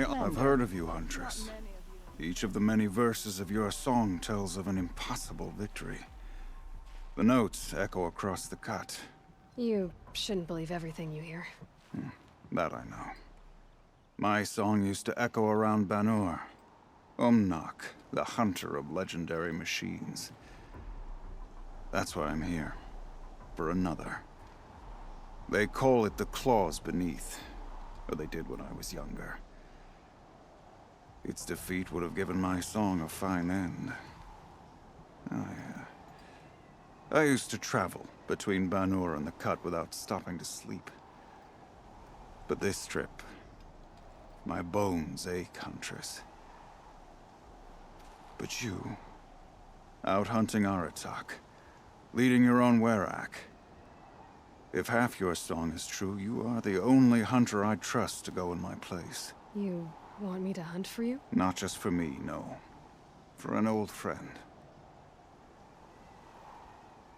I've heard of you, Huntress. Each of the many verses of your song tells of an impossible victory. The notes echo across the cut. You shouldn't believe everything you hear. That I know. My song used to echo around Banur. Umnak, the hunter of legendary machines. That's why I'm here. For another. They call it the Claws Beneath. Or they did when I was younger. Its defeat would have given my song a fine end. I used to travel between Banur and the Cut without stopping to sleep. But this trip, my bones ache, Huntress. But you, out hunting Aratak, leading your own Werak. If half your song is true, you are the only hunter I trust to go in my place. You want me to hunt for you? Not just for me, no. For an old friend.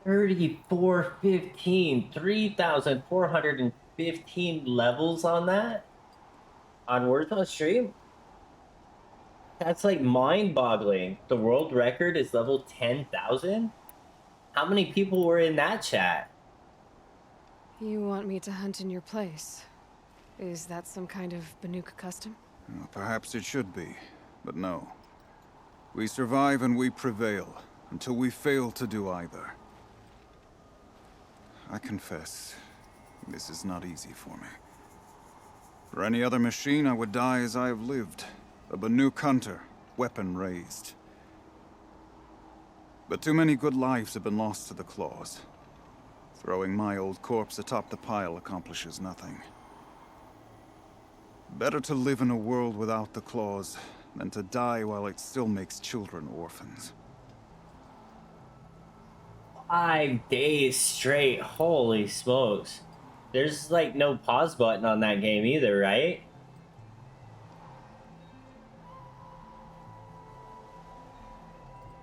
3415, 3,415 levels on that? On Words on Stream? That's like mind-boggling. The world record is level 10,000? How many people were in that chat? You want me to hunt in your place? Is that some kind of Banuk custom? Well, perhaps it should be, but no. We survive and we prevail, until we fail to do either. I confess, this is not easy for me. For any other machine, I would die as I have lived. A Banuk hunter, weapon raised. But too many good lives have been lost to the Claws. Throwing my old corpse atop the pile accomplishes nothing. Better to live in a world without the Claws than to die while it still makes children orphans. 5 days straight. Holy smokes. There's like no pause button on that game either, right?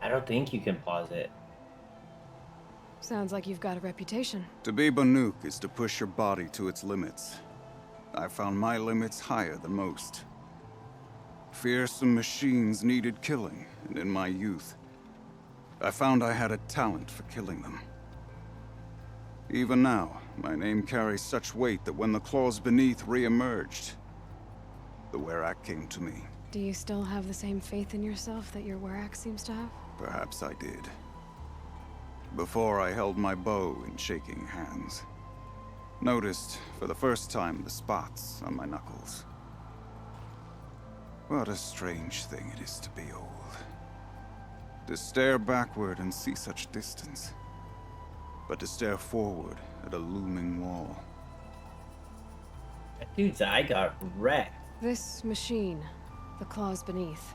I don't think you can pause it. Sounds like you've got a reputation. To be Banuk is to push your body to its limits. I found my limits higher than most. Fearsome machines needed killing, and in my youth, I found I had a talent for killing them. Even now, my name carries such weight that when the Claws Beneath re-emerged, the Werak came to me. Do you still have the same faith in yourself that your Werak seems to have? Perhaps I did. Before I held my bow in shaking hands. Noticed, for the first time, the spots on my knuckles. What a strange thing it is to be old. To stare backward and see such distance. But to stare forward at a looming wall. That dude's eye got wrecked. This machine, the Claws Beneath.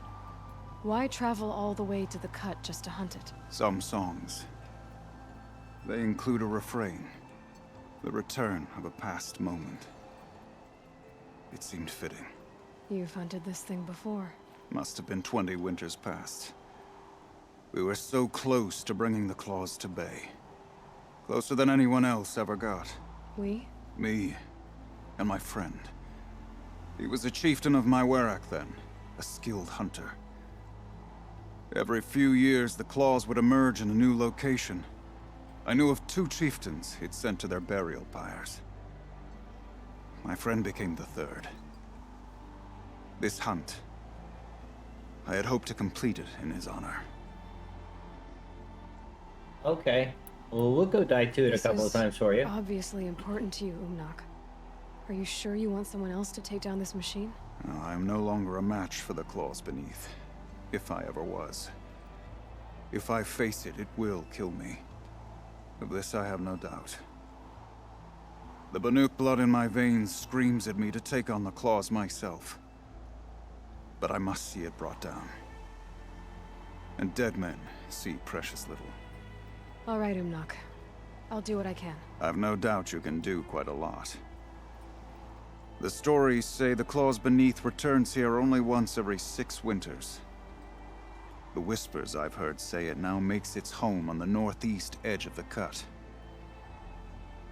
Why travel all the way to the Cut just to hunt it? Some songs. They include a refrain. The return of a past moment. It seemed fitting. You've hunted this thing before. Must have been 20 winters past. We were so close to bringing the Claws to bay. Closer than anyone else ever got. We? Me and my friend. He was a chieftain of my Werak then, a skilled hunter. Every few years, the Claws would emerge in a new location. I knew of 2 chieftains he'd sent to their burial pyres. My friend became the 3rd. This hunt, I had hoped to complete it in his honor. Okay. Well, we'll go die to it This a couple of is times for you. Obviously important to you, Umnak. Are you sure you want someone else to take down this machine? I am no longer a match for the Claws Beneath, if I ever was. If I face it, it will kill me. Of this I have no doubt. The Banuk blood in my veins screams at me to take on the Claws myself. But I must see it brought down. And dead men see precious little. All right, Umnak. I'll do what I can. I've no doubt you can do quite a lot. The stories say the Claws Beneath returns here only once every 6 winters. The whispers I've heard say it now makes its home on the northeast edge of the Cut.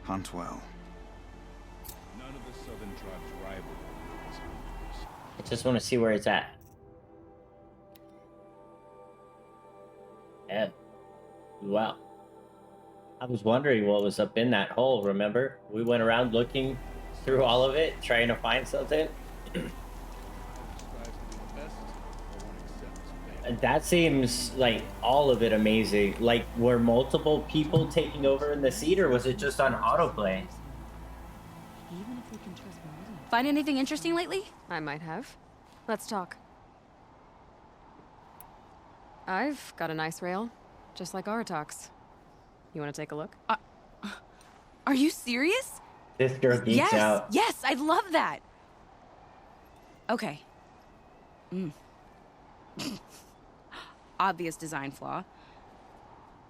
Hunt well. None of the southern tribes rival these hunters. I just want to see where it's at. Yeah. Wow. I was wondering what was up in that hole, remember? We went around looking through all of it, trying to find something. And that seems like all of it amazing. Like, were multiple people taking over in the seat, or was it just on autoplay? Even if we can trust Meridian. Find anything interesting lately? I might have. Let's talk. I've got a nice rail, just like Aratox. You want to take a look? Are you serious? This girl geeks Yes, out. yes, I love that. Okay. Obvious design flaw.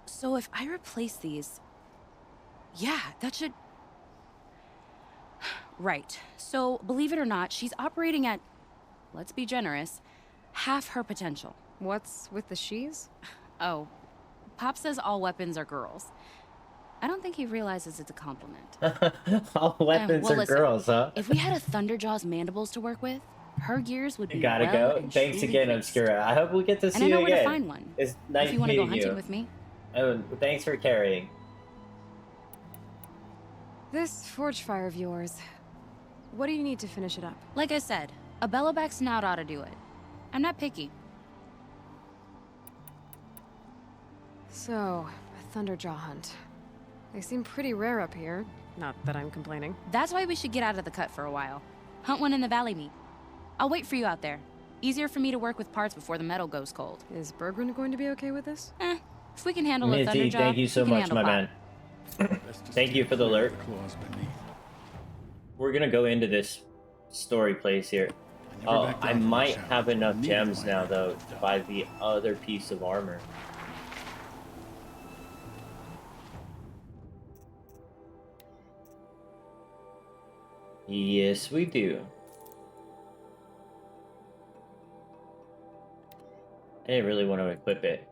So if I replace these, yeah, that should... Right. So, believe it or not, she's operating at, let's be generous, half her potential. What's with the she's? Oh, Pop says all weapons are girls. I don't think he realizes it's a compliment. All weapons well, are listen, girls, huh? If we had a Thunderjaw's mandibles to work with, her gears would be You gotta well go. and Thanks truly again, greased. Obscura. I hope we get to And see I know you where again. to find one. It's nice If you want to go meeting hunting you. with me. Oh, thanks for carrying. This forge fire of yours. What do you need to finish it up? Like I said, a bellowback snout ought to do it. I'm not picky. So, a Thunderjaw hunt. They seem pretty rare up here. Not that I'm complaining. That's why we should get out of the cut for a while. Hunt one in the valley meet. I'll wait for you out there. Easier for me to work with parts before the metal goes cold. Is Bergren going to be okay with this? If we can handle a Mitzi, Thunderjaw, thank you so we can much, handle my Pop. man. Thank you for the alert. We're gonna go into this story place here. Oh, I might have enough gems now, though, to buy the other piece of armor. Yes, we do. I didn't really want to equip it.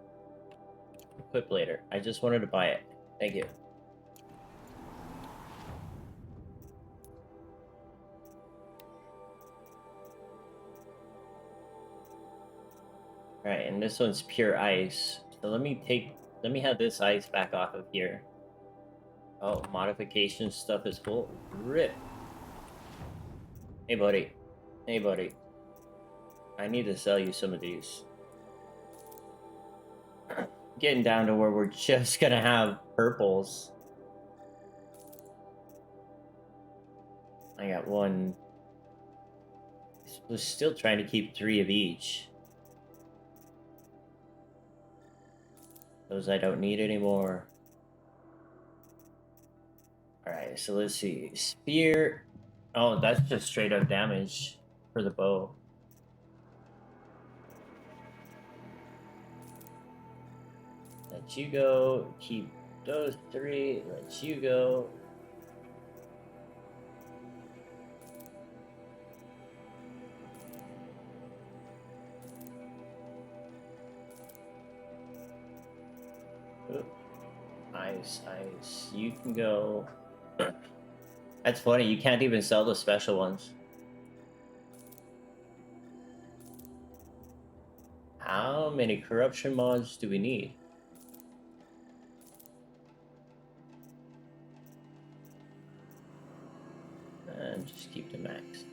Equip later. I just wanted to buy it. Thank you. Alright, and this one's pure ice. So let me have this ice back off of here. Oh, modification stuff is full. Rip. Hey buddy. Hey buddy. I need to sell you some of these. Getting down to where we're just gonna have purples. I got one. We're still trying to keep 3 of each. Those I don't need anymore. Alright, so let's see. Spear. Oh, that's just straight up damage for the bow. Let you go. Keep those 3. Let you go. Oop. Ice. You can go. That's funny, you can't even sell the special ones. How many corruption mods do we need? And just keep the max.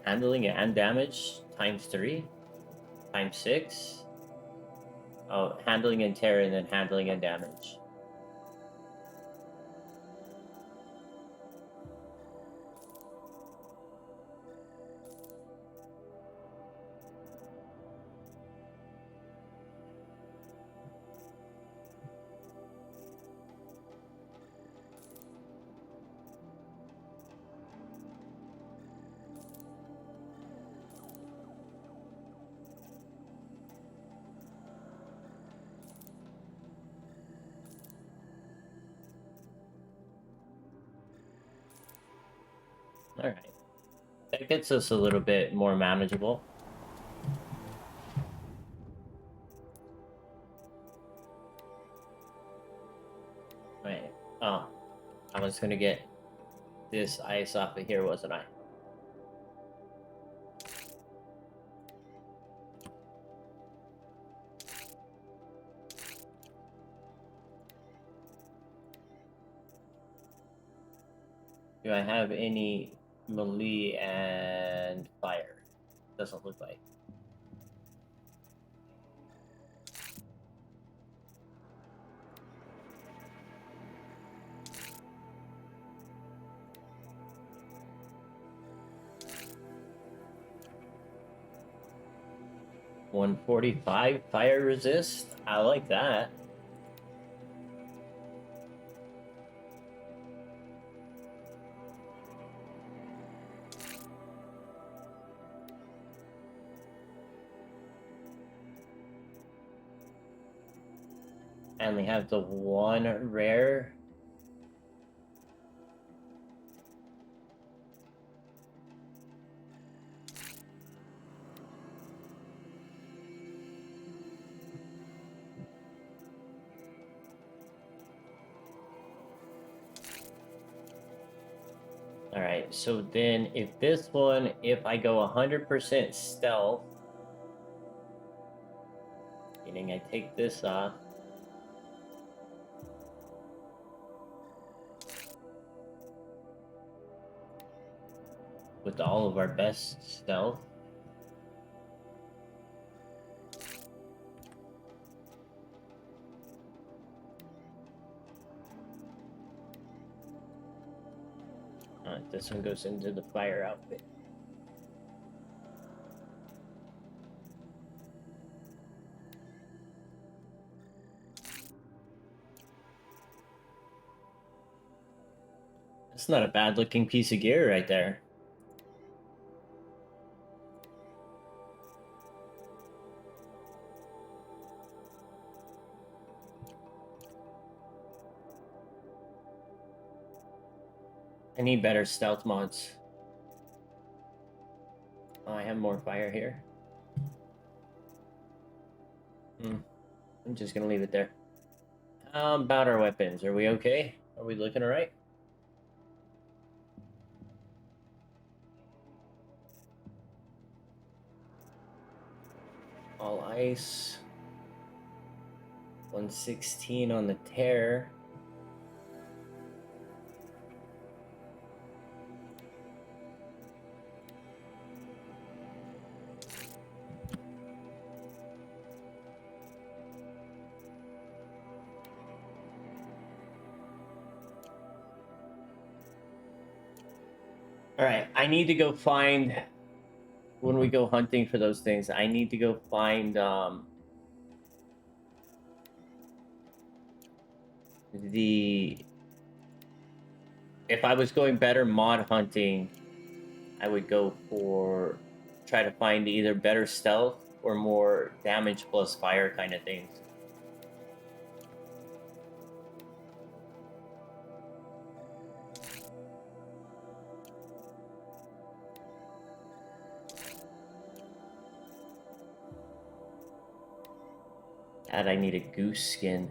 Handling and damage times 3, times 6. Oh, handling and tear, and then handling and damage. Alright. That gets us a little bit more manageable. Wait. Oh, I was gonna get this ice off of here, wasn't I? Do I have any melee and fire? Doesn't look like. $145 fire resist. I like that. And they have the one rare. Alright, so then if this one, if I go 100% stealth, meaning I take this off, with all of our best stealth. This one goes into the fire outfit. That's not a bad looking piece of gear right there. I need better stealth mods. Oh, I have more fire here. I'm just gonna leave it there. How about our weapons? Are we okay? Are we looking alright? All ice. 116 on the tear. All right, I need to go find, when we go hunting for those things, I need to go find if I was going better mod hunting, I would go for, try to find either better stealth or more damage plus fire kind of things. And I need a goose skin.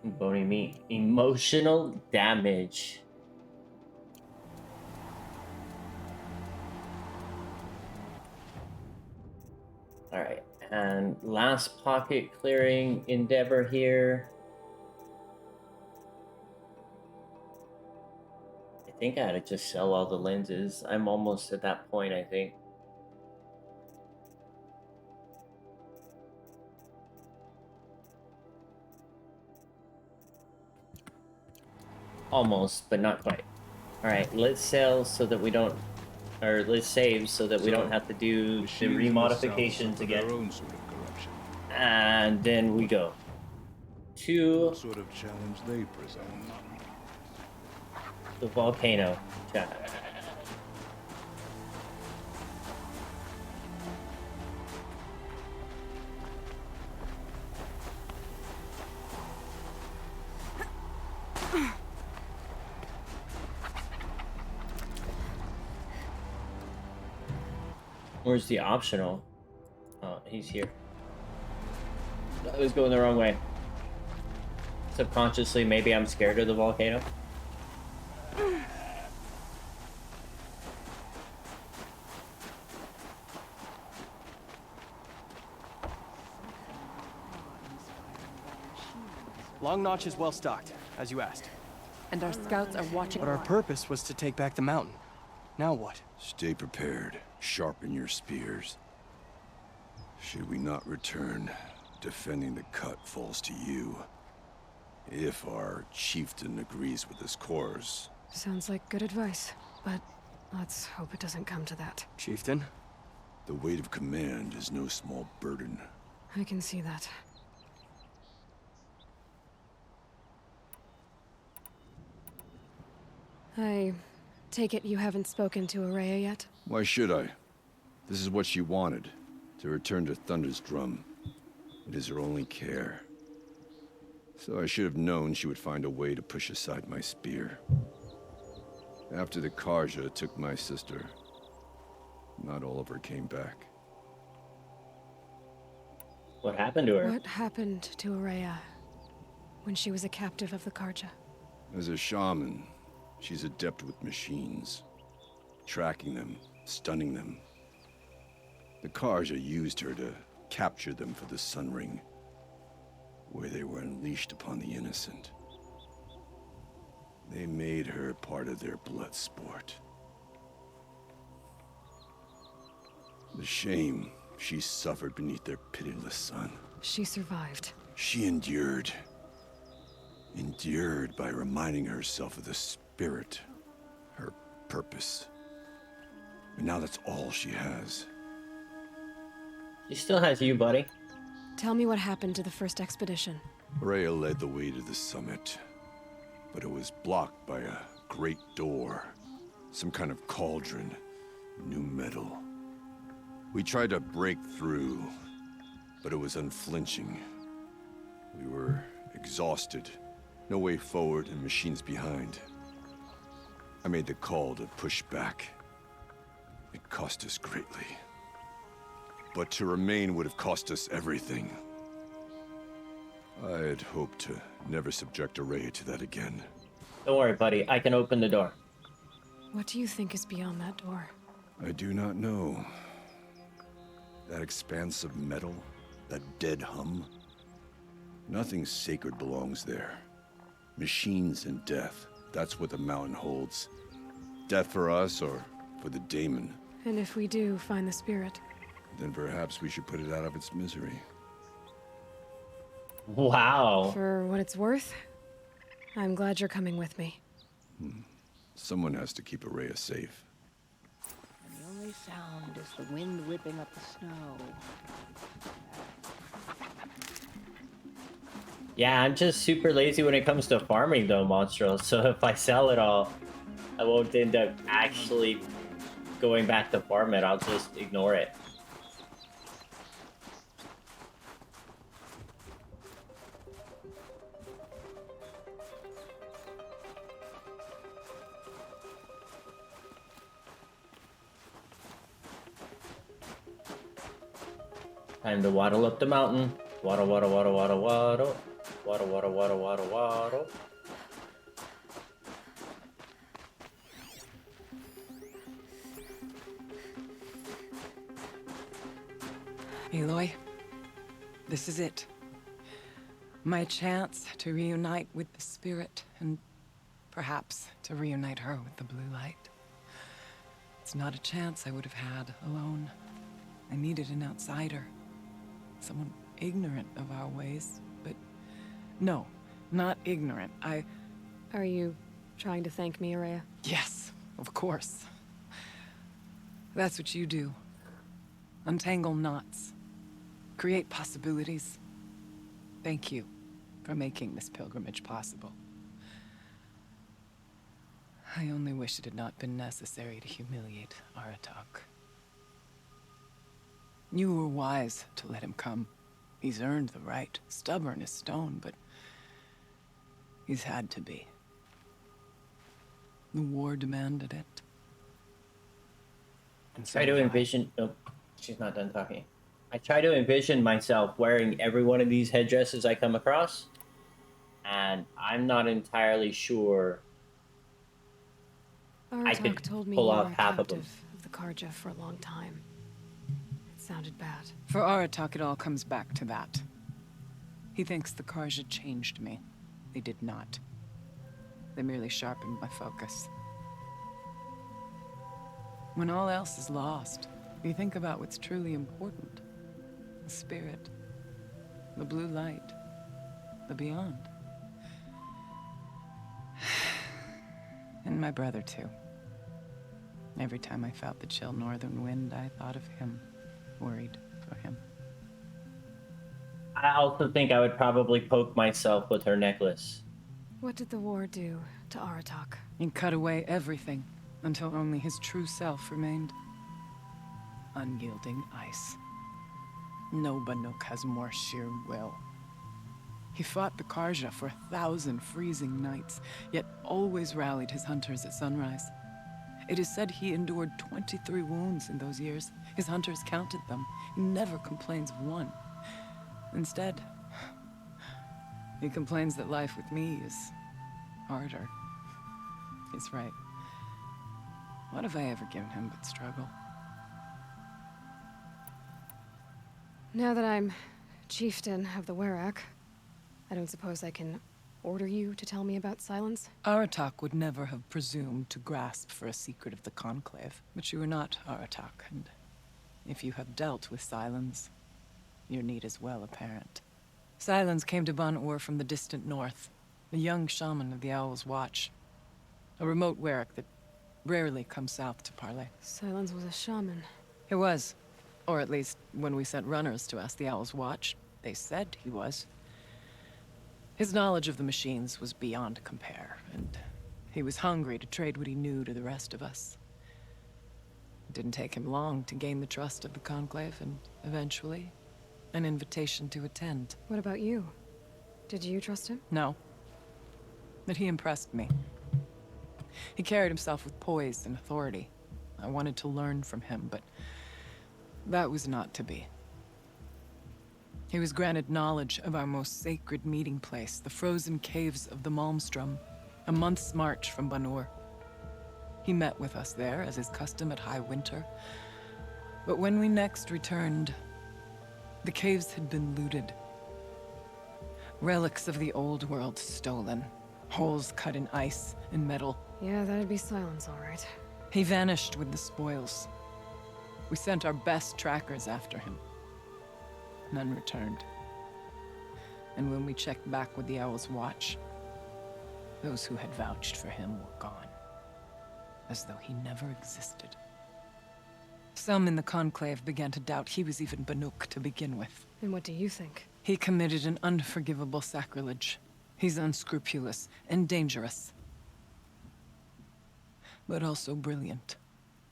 Bony meat. Emotional damage. Alright, and last pocket clearing endeavor here. I think I had to just sell all the lenses. I'm almost at that point, I think. Almost, but not quite. Alright, let's sell so that we don't, or let's save so that we don't have to do the remodifications again. And then we go to What sort of challenge they present. the volcano chapter. Where's the optional? Oh, he's here. I was going the wrong way. Subconsciously, maybe I'm scared of the volcano. Long Notch is well stocked, as you asked. And our scouts are watching. But our purpose was to take back the mountain. Now what? Stay prepared. Sharpen your spears. Should we not return, defending the cut falls to you. If our chieftain agrees with his course. Sounds like good advice, but let's hope it doesn't come to that. Chieftain? The weight of command is no small burden. I can see that. I take it you haven't spoken to Araya yet? Why should I? This is what she wanted, to return to Thunder's Drum. It is her only care. So I should have known she would find a way to push aside my spear. After the Karja took my sister, not all of her came back. What happened to her? What happened to Araya when she was a captive of the Karja? As a shaman, she's adept with machines. Tracking them, stunning them. The Karja used her to capture them for the Sun Ring, where they were unleashed upon the innocent. They made her part of their blood sport. The shame she suffered beneath their pitiless sun. She survived. She endured. Endured by reminding herself of the spirit, her purpose. And now that's all she has. She still has you, buddy. Tell me what happened to the first expedition. Rhea led the way to the summit, but it was blocked by a great door. Some kind of cauldron, new metal. We tried to break through, but it was unflinching. We were exhausted, no way forward and machines behind. I made the call to push back. It cost us greatly. But to remain would have cost us everything. I had hoped to never subject Araya to that again. Don't worry, buddy. I can open the door. What do you think is beyond that door? I do not know. That expanse of metal, that dead hum. Nothing sacred belongs there. Machines and death, that's what the mountain holds. Death for us or for the daemon. And if we do find the spirit? Then perhaps we should put it out of its misery. Wow. For what it's worth, I'm glad you're coming with me. Someone has to keep Araya safe. And the only sound is the wind whipping up the snow. Yeah, I'm just super lazy when it comes to farming, though, Monstro. So if I sell it all, I won't end up actually going back to farm it. I'll just ignore it. Time to waddle up the mountain. Waddle, waddle, waddle, waddle, waddle. Waddle, waddle, waddle, waddle, waddle. Aloy, this is it. My chance to reunite with the spirit, and perhaps to reunite her with the blue light. It's not a chance I would have had alone. I needed an outsider. Someone ignorant of our ways, but no, not ignorant. Are you trying to thank me, Araya? Yes, of course. That's what you do. Untangle knots. Create possibilities. Thank you for making this pilgrimage possible. I only wish it had not been necessary to humiliate Aratak. You were wise to let him come. He's earned the right. Stubborn as stone, but he's had to be. The war demanded it. And so Try to have I. envision. Nope, she's not done talking. I try to envision myself wearing every one of these headdresses I come across, and I'm not entirely sure I Aratak could told me pull you off were a half of them. captive of the Karja for a long time. It sounded bad. For Aratak, it all comes back to that. He thinks the Karja changed me. They did not. They merely sharpened my focus. When all else is lost, you think about what's truly important. The spirit, the blue light, the beyond. And my brother, too. Every time I felt the chill northern wind, I thought of him, worried for him. I also think I would probably poke myself with her necklace. What did the war do to Aratak? He cut away everything until only his true self remained. Unyielding ice. No Banuk has more sheer will. He fought the Karja for 1,000 freezing nights, yet always rallied his hunters at sunrise. It is said he endured 23 wounds in those years. His hunters counted them. He never complains of one. Instead, he complains that life with me is harder. He's right. What have I ever given him but struggle? Now that I'm chieftain of the Werak, I don't suppose I can order you to tell me about Silence? Aratak would never have presumed to grasp for a secret of the Conclave. But you are not Aratak, and if you have dealt with Silence, your need is well apparent. Silence came to Ban-Ur from the distant north, a young shaman of the Owl's Watch. A remote Werak that rarely comes south to parley. Silence was a shaman. He was. Or at least, when we sent runners to ask the Owl's Watch, they said he was. His knowledge of the machines was beyond compare, and he was hungry to trade what he knew to the rest of us. It didn't take him long to gain the trust of the Conclave, and eventually, an invitation to attend. What about you? Did you trust him? No. But he impressed me. He carried himself with poise and authority. I wanted to learn from him, but that was not to be. He was granted knowledge of our most sacred meeting place, the frozen caves of the Malmstrom, a month's march from Ban-Ur. He met with us there, as is custom at High Winter. But when we next returned, the caves had been looted. Relics of the old world stolen. Holes cut in ice and metal. Yeah, that'd be Silence, all right. He vanished with the spoils. We sent our best trackers after him. None returned. And when we checked back with the Owl's Watch, those who had vouched for him were gone. As though he never existed. Some in the Conclave began to doubt he was even Banuk to begin with. And what do you think? He committed an unforgivable sacrilege. He's unscrupulous and dangerous. But also brilliant,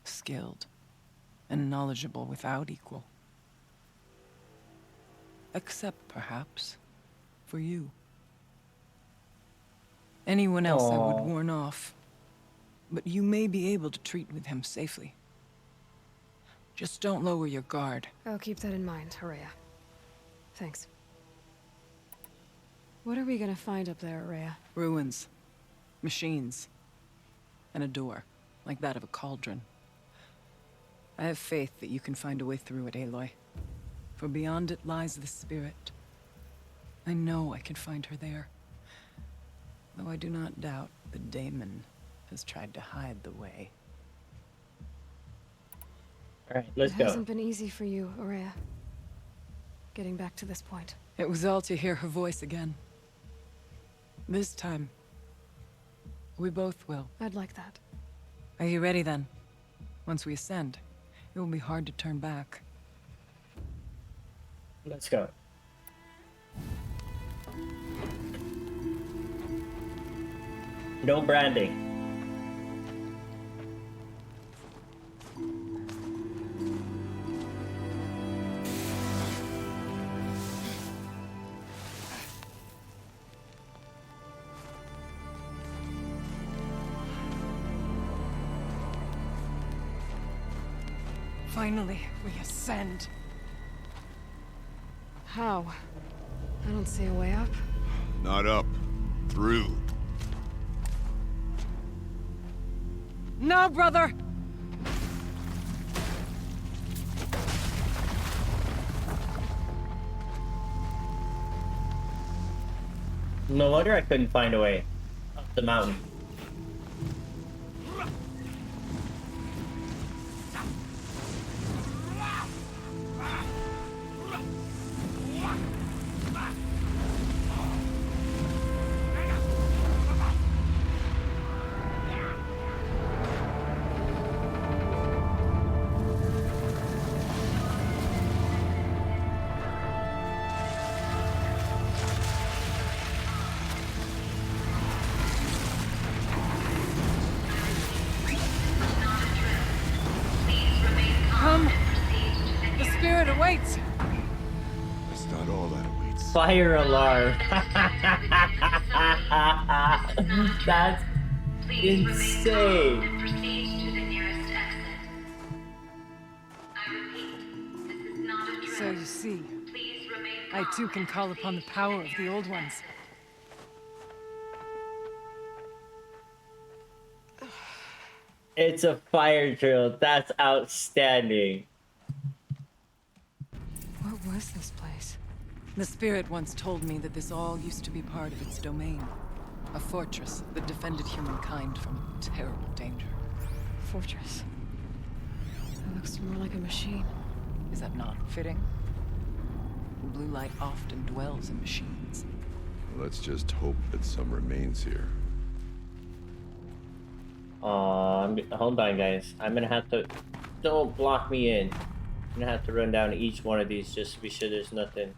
skilled, and knowledgeable without equal. Except, perhaps, for you. Anyone else I would warn off, but you may be able to treat with him safely. Just don't lower your guard. I'll keep that in mind, Ourea. Thanks. What are we gonna find up there, Ourea? Ruins, machines, and a door, like that of a cauldron. I have faith that you can find a way through it, Aloy. For beyond it lies the spirit. I know I can find her there. Though I do not doubt the Daemon has tried to hide the way. Alright, let's It go. hasn't been easy for you, Ourea. Getting back to this point. It was all to hear her voice again. This time, we both will. I'd like that. Are you ready then? Once we ascend, it will be hard to turn back. Let's go. No branding. Finally, we ascend. How? I don't see a way up. Not up. Through. No, brother! No wonder I couldn't find a way up the mountain. Come! The spirit awaits! That's not all that awaits. Fire alarm. That's insane. Proceed to the nearest exit. I repeat, this is not a drill. So you see, Please remain I calm too can and call upon the proceed power to of the old ones. It's a fire drill. That's outstanding. What was this place? The spirit once told me that this all used to be part of its domain. A fortress that defended humankind from terrible danger. Fortress. It looks more like a machine. Is that not fitting? Blue light often dwells in machines. Let's just hope that some remains here. Hold on, guys. I'm gonna have to. Don't block me in. I'm gonna have to run down each one of these just to be sure there's nothing.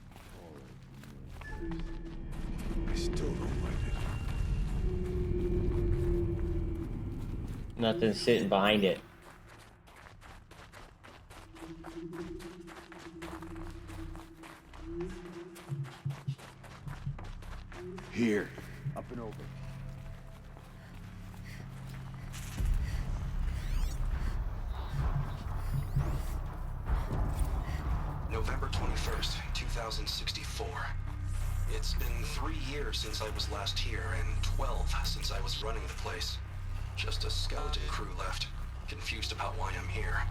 I still don't like it. Nothing sitting behind it. Here. Up and over. November 21st, 2064. It's been 3 years since I was last here, and 12 since I was running the place. Just a skeleton crew left, confused about why I'm here.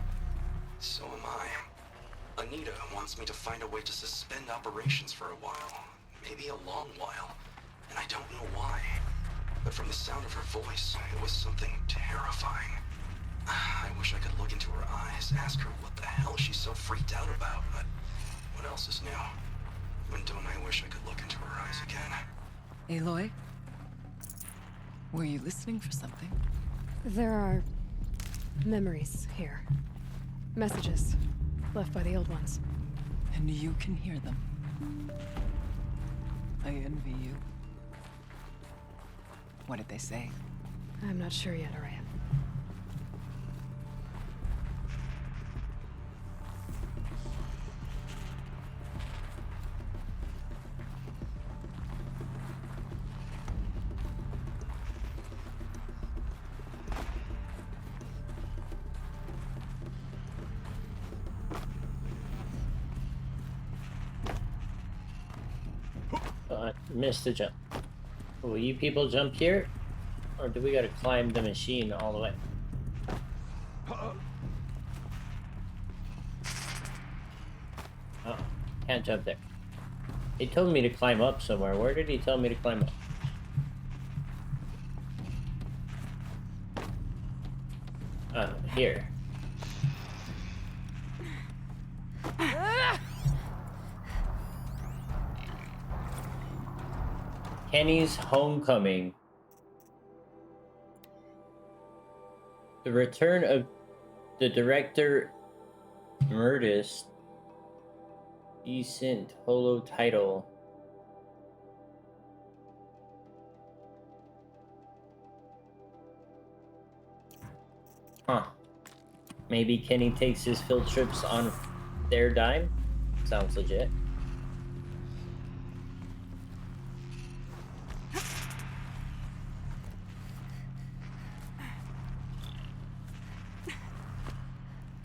So am I. Anita wants me to find a way to suspend operations for a while. Maybe a long while. And I don't know why. But from the sound of her voice, it was something terrifying. I wish I could look into her eyes, ask her what the hell she's so freaked out about, but what else is new? When don't I wish I could look into her eyes again? Aloy? Were you listening for something? There are memories here. Messages left by the old ones. And you can hear them. I envy you. What did they say? I'm not sure yet, Araya. Missed the jump. Will you people jump here? Or do we gotta climb the machine all the way? Oh, can't jump there. He told me to climb up somewhere. Where did he tell me to climb up? Here. Kenny's Homecoming. The return of the director Murtis. Decent holo title. Huh. Maybe Kenny takes his field trips on their dime? Sounds legit.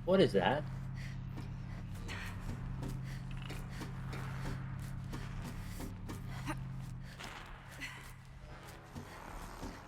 What is that?